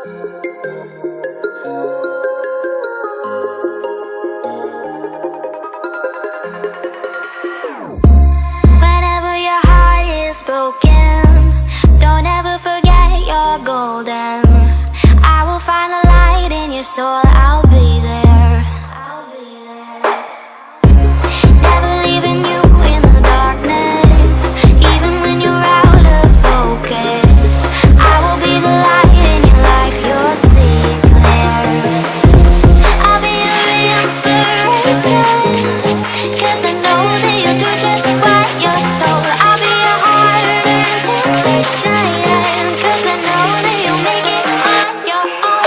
Whenever your heart is broken, don't ever forget you're golden. I will find a light in your soul, I'll be there. Never leaving you in the darkness, even when you're out of focus. I will be the light in your life, you'll see it clear. I'll be your inspiration, 'cause I know that you'll do just what you're told. I'll be your hard-earned temptation, 'cause I know that you'll make it on your own.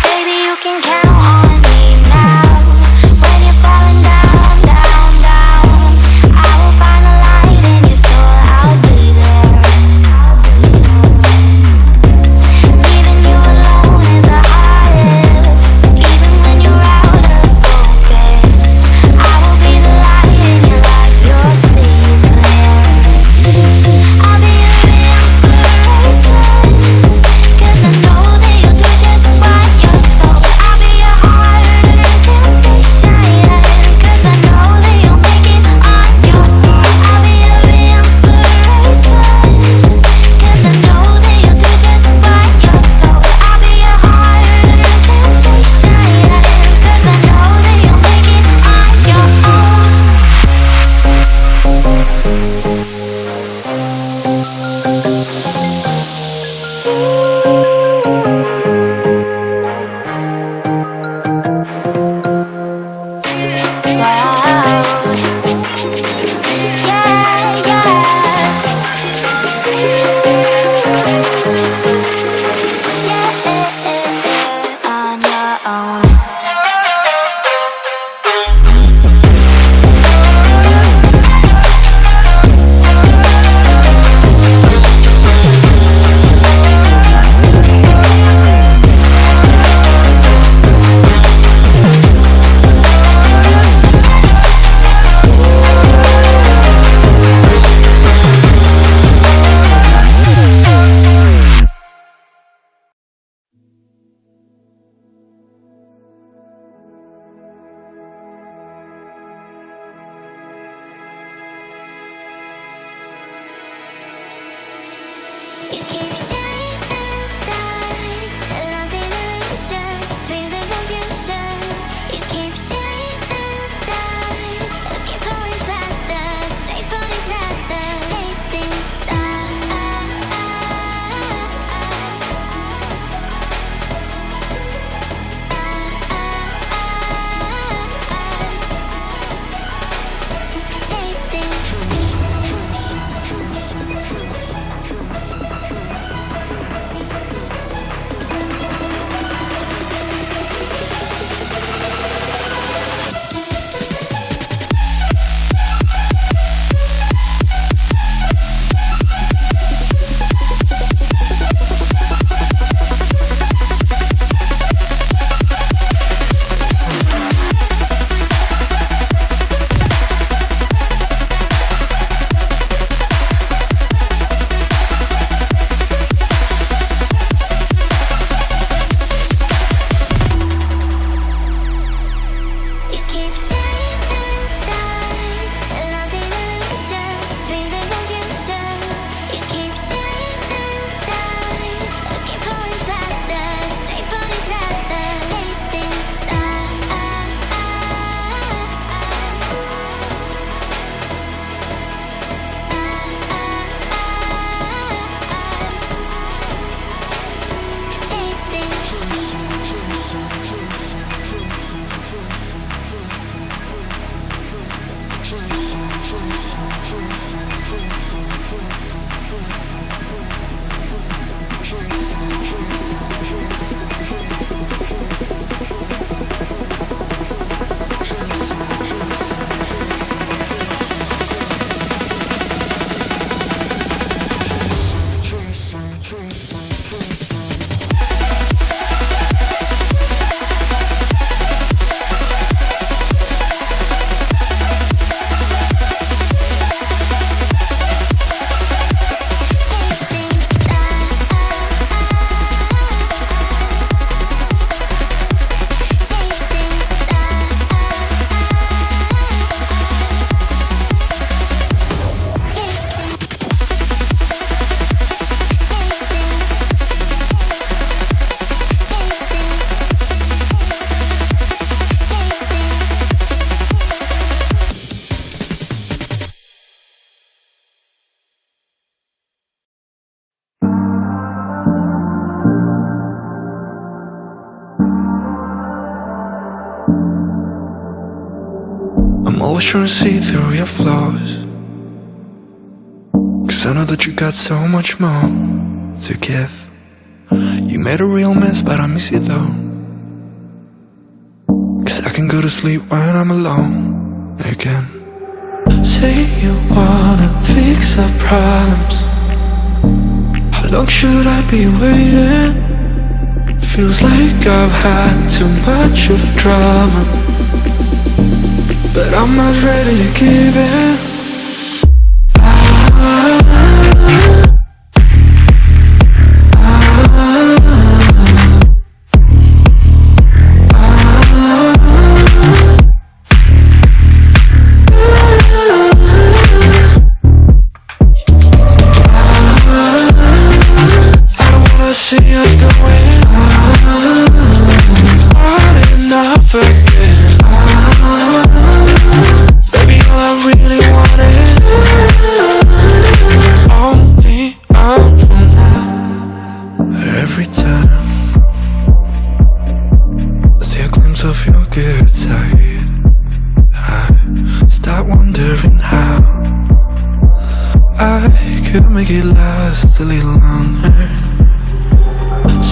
Baby, you can count on me now. When you're falling down, down, down, I will find a light in your soul, I'll be there. Leaving you alone is the hardest, even when you're out of focus. I will be the light in your life, you'll see it clear. I'll be your inspiration, 'cause I know that you'll do just what you're told. I'll be your hard-earned temptation, 'cause I know that you'll make it on your own. I'll be your inspiration, 'cause I know that you'll do just what you're told. I'll be your hard-earned temptation, 'cause I know that you'll make it on your own. Wow. Yeah, yeah. On your own. You keep chasing stars, lost in illusions, dreams of confusion. You keep chasing stars, keep falling faster, straight for disaster. Chasing stars, chasing. always trying to see through your flaws, 'cause I know that you got so much more to give. You made a real mess, but I miss you though, 'cause I can go to sleep when I'm alone again. Say you wanna fix our problems. How long should I be waiting? Feels like I've had too much of drama, but I'm not ready to give in. Every time I see a glimpse of your good side, I start wondering how I could make it last a little longer.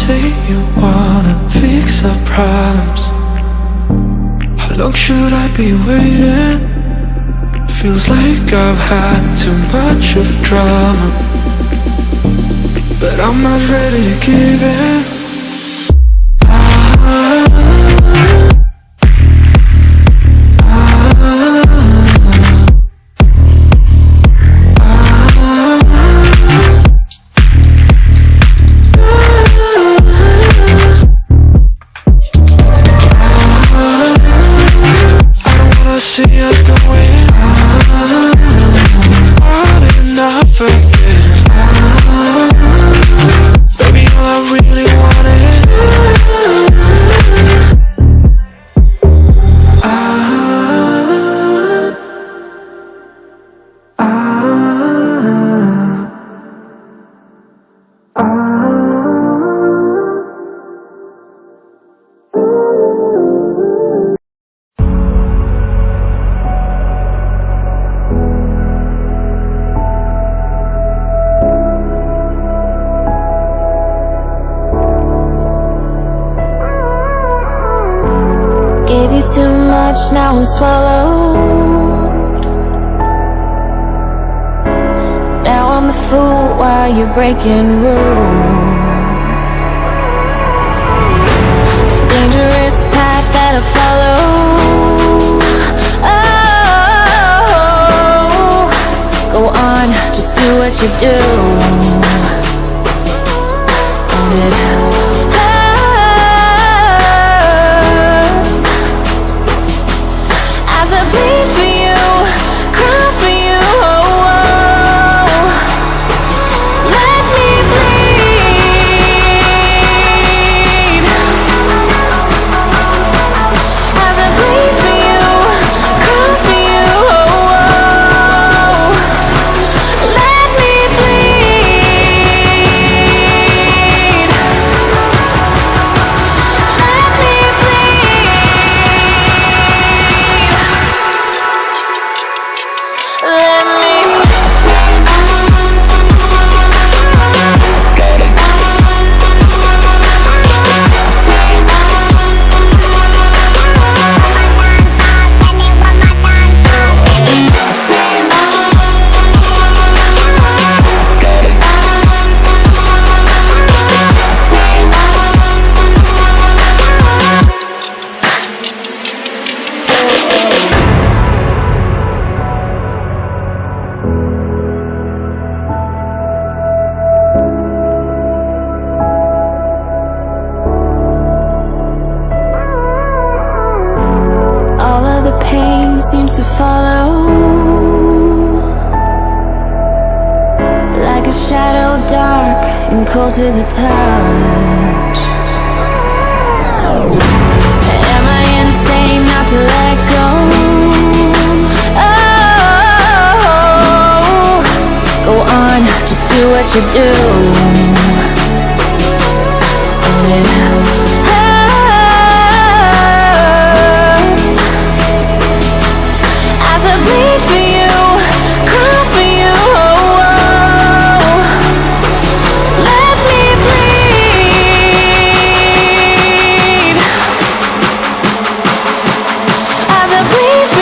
Say you wanna fix our problems. How long should I be waiting? Feels like I've had too much of drama, but I'm not ready to give in. Gave you too much, now I'm swallowed. Now I'm the fool while you're breaking rules. Dangerous path that I follow. Oh, go on, just do what you do. And it bleed for you, cry for you, oh, oh. Let me bleed. As I bleed for you, cry for you, oh, oh. Let me bleed. Let me bleed. Seems to follow like a shadow, dark and cold to the touch. Am I insane not to let go? Oh, go on, just do what you do. And it hurts. leave